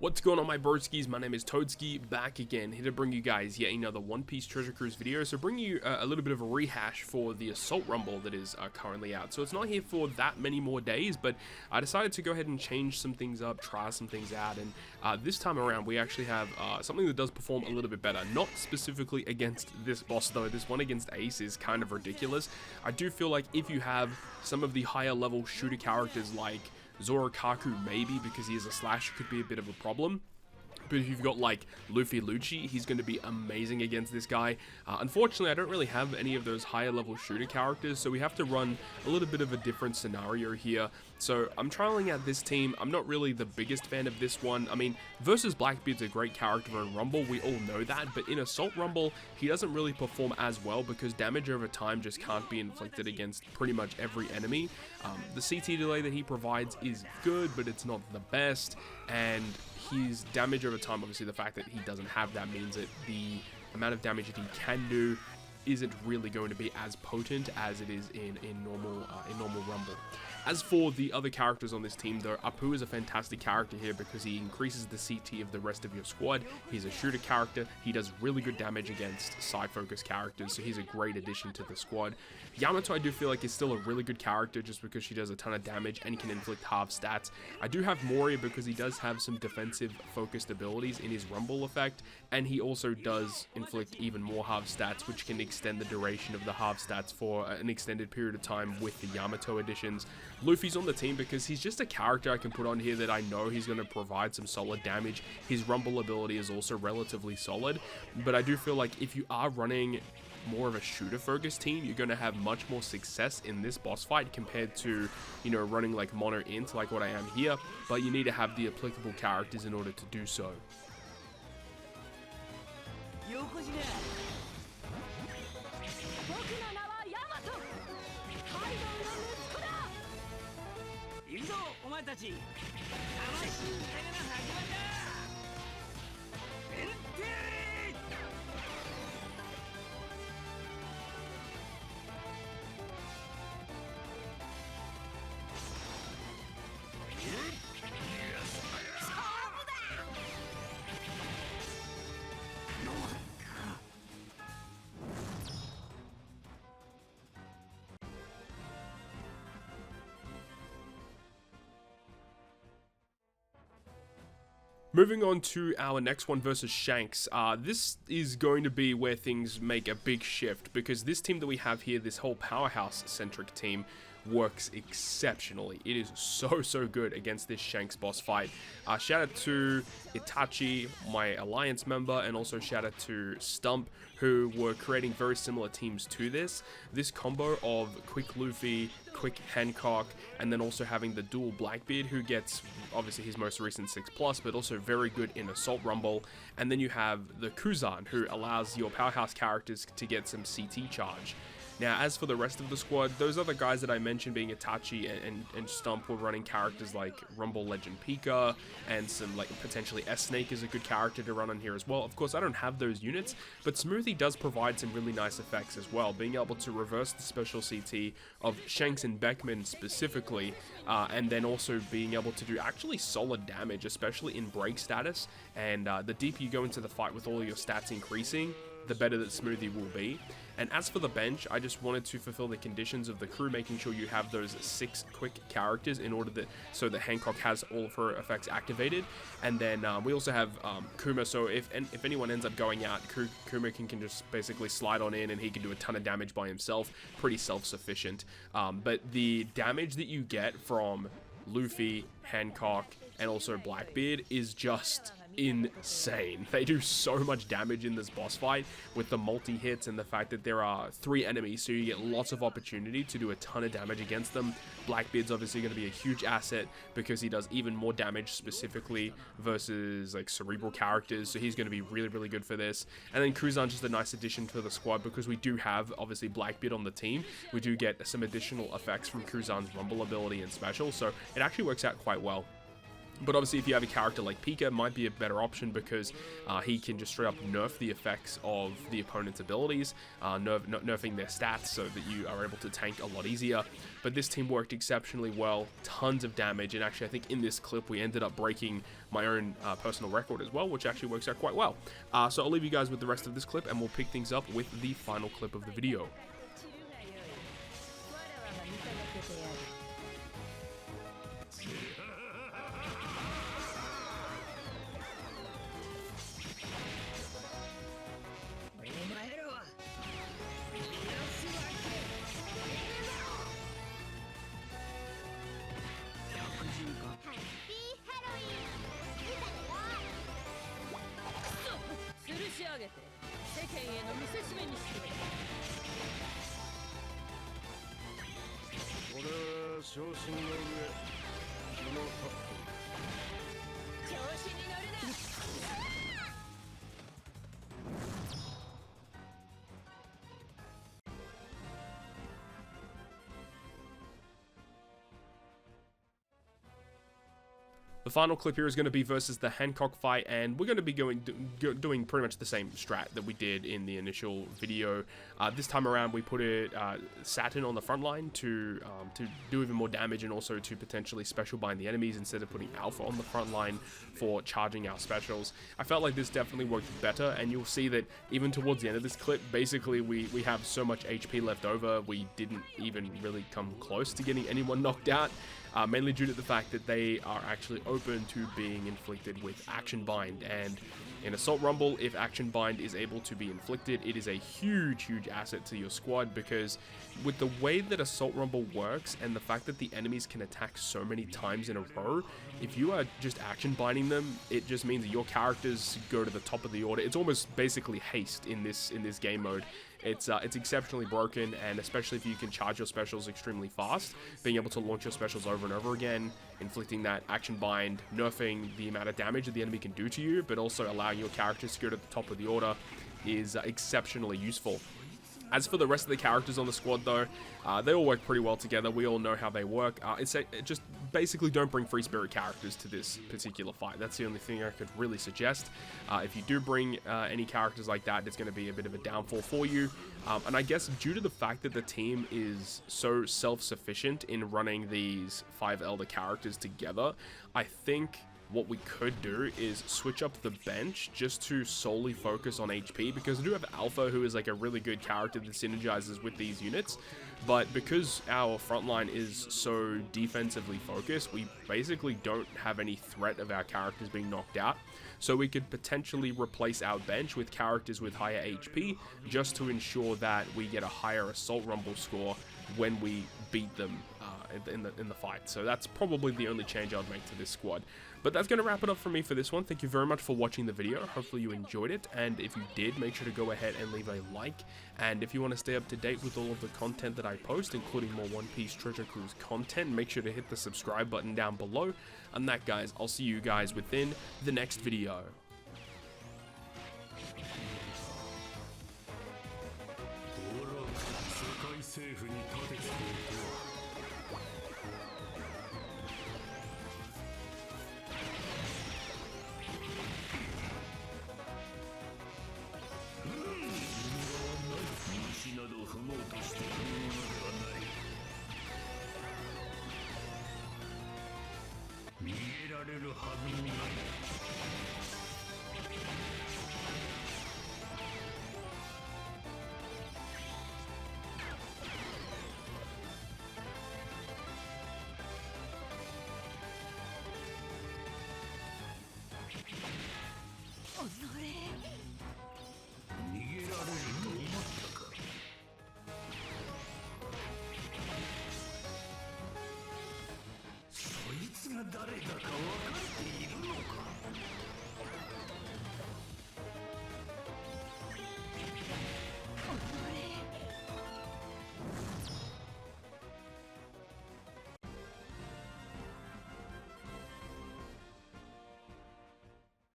What's going on, my broskiis? My name is Toadski, back again, here to bring you guys yet another One Piece Treasure Cruise video. So bring you a little bit of a rehash for the Assault Rumble that is currently out. So it's not here for that many more days, but I decided to go ahead and change some things up, try some things out, and this time around we actually have something that does perform a little bit better. Not specifically against this boss though, this one against Ace is kind of ridiculous. I do feel like if you have some of the higher level shooter characters like Zorokaku, maybe, because he is a slasher, could be a bit of a problem. But if you've got like Luffy Lucci, he's going to be amazing against this guy. Unfortunately, I don't really have any of those higher level shooter characters, so we have to run a little bit of a different scenario here. So I'm trialing out this team. I'm not really the biggest fan of this one. I mean, versus Blackbeard's a great character in Rumble, we all know that, but in Assault Rumble, he doesn't really perform as well because damage over time just can't be inflicted against pretty much every enemy. The CT delay that he provides is good, but it's not the best, and his damage over time, obviously the fact that he doesn't have that means that the amount of damage that he can do isn't really going to be as potent as it is in normal Rumble. As for the other characters on this team though, Apu is a fantastic character here because he increases the CT of the rest of your squad. He's a shooter character, he does really good damage against side focus characters, so he's a great addition to the squad. Yamato I do feel like is still a really good character just because she does a ton of damage and can inflict half stats. I do have Moria because he does have some defensive focused abilities in his Rumble effect, and he also does inflict even more half stats, which can extend the duration of the half stats for an extended period of time with the Yamato additions. Luffy's on the team because he's just a character I can put on here that I know he's going to provide some solid damage. His Rumble ability is also relatively solid, but I do feel like if you are running more of a shooter focused team, you're going to have much more success in this boss fight compared to, you know, running like mono int like what I am here, but you need to have the applicable characters in order to do so. Moving on to our next one versus Shanks. This is going to be where things make a big shift because this team that we have here, this whole powerhouse-centric team, works exceptionally. It is so good against this Shanks boss fight. Shout out to Itachi, my alliance member, and also shout out to Stump, who were creating very similar teams to this. This combo of quick Luffy, quick Hancock, and then also having the dual Blackbeard, who gets obviously his most recent 6+, but also very good in Assault Rumble. And then you have the Kuzan, who allows your powerhouse characters to get some CT charge. Now, as for the rest of the squad, those other guys that I mentioned being Itachi and Stump were running characters like Rumble Legend Pika, and some like potentially S-Snake is a good character to run on here as well. Of course, I don't have those units, but Smoothie does provide some really nice effects as well, being able to reverse the special CT of Shanks and Beckman specifically, and then also being able to do actually solid damage, especially in break status, and the deeper you go into the fight with all your stats increasing, the better that Smoothie will be. And as for the bench, I just wanted to fulfill the conditions of the crew, making sure you have those 6 quick characters in order that so that Hancock has all of her effects activated. And then we also have Kuma, so if anyone ends up going out, Kuma can just basically slide on in and he can do a ton of damage by himself, pretty self-sufficient. But the damage that you get from Luffy, Hancock, and also Blackbeard is just insane. They do so much damage in this boss fight with the multi-hits and the fact that there are 3 enemies, so you get lots of opportunity to do a ton of damage against them. Blackbeard's obviously going to be a huge asset because he does even more damage specifically versus like cerebral characters, so he's going to be really good for this. And then Kuzan's just a nice addition to the squad because we do have obviously Blackbeard on the team. We do get some additional effects from Kuzan's Rumble ability and special, so it actually works out quite well. But obviously, if you have a character like Pika, it might be a better option because he can just straight up nerf the effects of the opponent's abilities, nerfing their stats so that you are able to tank a lot easier. But this team worked exceptionally well, tons of damage, and actually I think in this clip we ended up breaking my own personal record as well, which actually works out quite well. So I'll leave you guys with the rest of this clip, and we'll pick things up with the final clip of the video. The final clip here is going to be versus the Hancock fight, and we're going to be doing pretty much the same strat that we did in the initial video. This time around, we put it Saturn on the front line to do even more damage, and also to potentially special bind the enemies instead of putting Alpha on the front line for charging our specials. I felt like this definitely worked better, and you'll see that even towards the end of this clip, basically we have so much HP left over, we didn't even really come close to getting anyone knocked out. Mainly due to the fact that they are actually open to being inflicted with Action Bind, and in Assault Rumble, if Action Bind is able to be inflicted, it is a huge asset to your squad, because with the way that Assault Rumble works and the fact that the enemies can attack so many times in a row, if you are just Action Binding them, it just means that your characters go to the top of the order. It's almost basically haste in this game mode. It's exceptionally broken, and especially if you can charge your specials extremely fast, being able to launch your specials over and over again, inflicting that Action Bind, nerfing the amount of damage that the enemy can do to you, but also allowing your characters to go to the top of the order is exceptionally useful. As for the rest of the characters on the squad, though, they all work pretty well together. We all know how they work. Just basically don't bring free spirit characters to this particular fight. That's the only thing I could really suggest. If you do bring any characters like that, it's going to be a bit of a downfall for you. And I guess due to the fact that the team is so self-sufficient in running these 5 Elder characters together, I think what we could do is switch up the bench just to solely focus on HP, because I do have Alpha, who is like a really good character that synergizes with these units, but because our frontline is so defensively focused, we basically don't have any threat of our characters being knocked out. So we could potentially replace our bench with characters with higher HP, just to ensure that we get a higher Assault Rumble score when we beat them in the fight. So that's probably the only change I'd make to this squad. But that's going to wrap it up for me for this one. Thank you very much for watching the video. Hopefully you enjoyed it, and if you did, make sure to go ahead and leave a like. And if you want to stay up to date with all of the content that I post, including more One Piece Treasure Cruise content, make sure to hit the subscribe button down below. And that, guys, I'll see you guys within the next video.